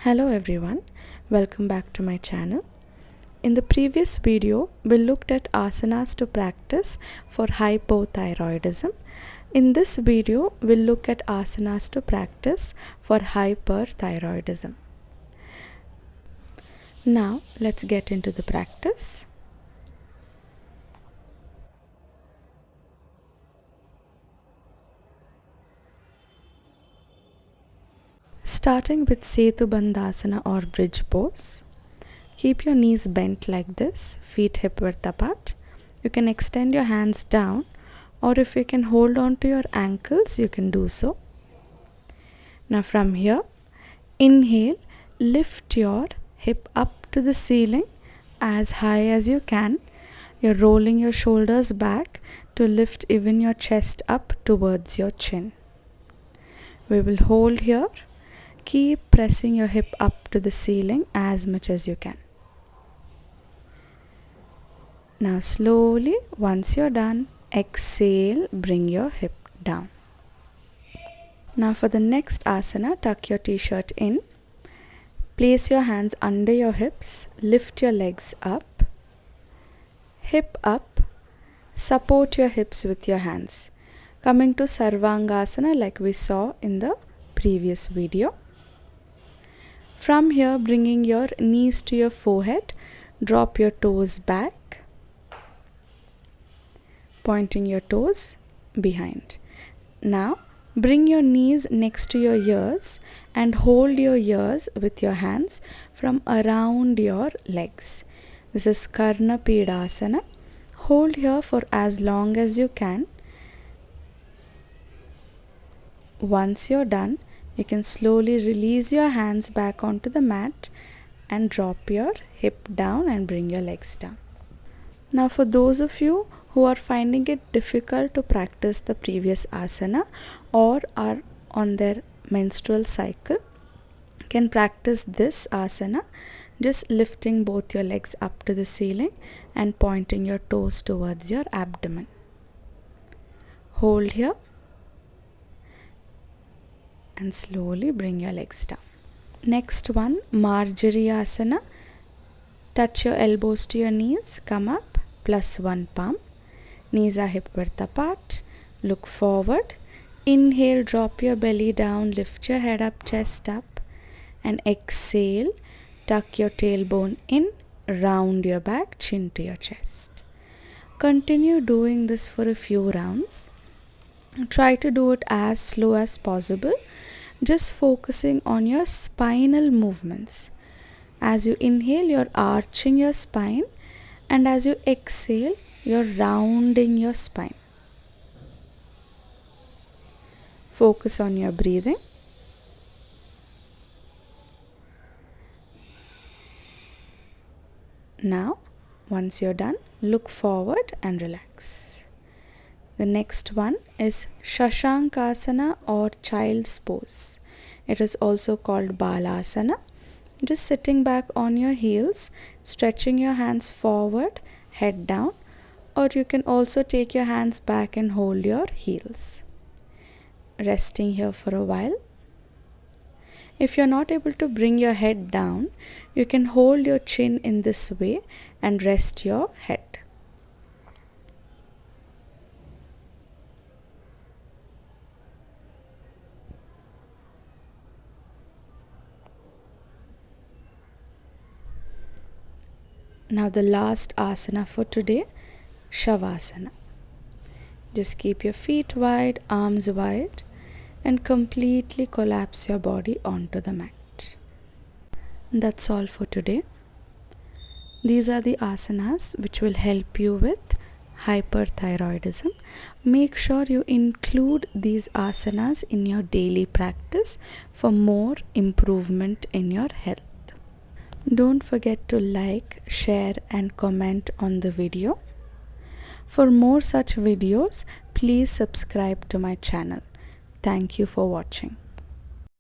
Hello everyone, welcome back to my channel. In the previous video, we looked at asanas to practice for hypothyroidism. In this video, we'll look at asanas to practice for hyperthyroidism. Now, let's get into the practice. Starting with Setu Bandhasana or bridge pose. Keep your knees bent like this, feet hip width apart. You can extend your hands down, or if you can hold on to your ankles, you can do so. Now from here, inhale, lift your hip up to the ceiling as high as you can. You're rolling your shoulders back to lift even your chest up towards your chin. We will hold here. Keep pressing your hip up to the ceiling as much as you can. Now slowly, once you're done, exhale, bring your hip down. Now for the next asana, tuck your t-shirt in. Place your hands under your hips, lift your legs up, hip up, support your hips with your hands. Coming to Sarvangasana like we saw in the previous video. From here, bringing your knees to your forehead, drop your toes back, pointing your toes behind. Now, bring your knees next to your ears and hold your ears with your hands from around your legs. This is Karna Pidasana. Hold here for as long as you can. Once you're done, you can slowly release your hands back onto the mat and drop your hip down and bring your legs down. Now for those of you who are finding it difficult to practice the previous asana or are on their menstrual cycle, can practice this asana just lifting both your legs up to the ceiling and pointing your toes towards your abdomen. Hold here and slowly bring your legs down. Next one, Marjari Asana. Touch your elbows to your knees, come up, plus one palm. Knees are hip width apart. Look forward. Inhale, drop your belly down, lift your head up, chest up. And exhale, tuck your tailbone in, round your back, chin to your chest. Continue doing this for a few rounds. Try to do it as slow as possible, just focusing on your spinal movements. As you inhale, you're arching your spine, and as you exhale, you're rounding your spine. Focus on your breathing. Now, once you're done, look forward and relax. The next one is Shashankasana or Child's Pose. It is also called Balasana. Just sitting back on your heels, stretching your hands forward, head down, or you can also take your hands back and hold your heels. Resting here for a while. If you're not able to bring your head down, you can hold your chin in this way and rest your head. Now the last asana for today, Shavasana. Just keep your feet wide, arms wide, and completely collapse your body onto the mat. That's all for today. These are the asanas which will help you with hyperthyroidism. Make sure you include these asanas in your daily practice for more improvement in your health. Don't forget to like, share and comment on the video. For more such videos, please subscribe to my channel. Thank you for watching.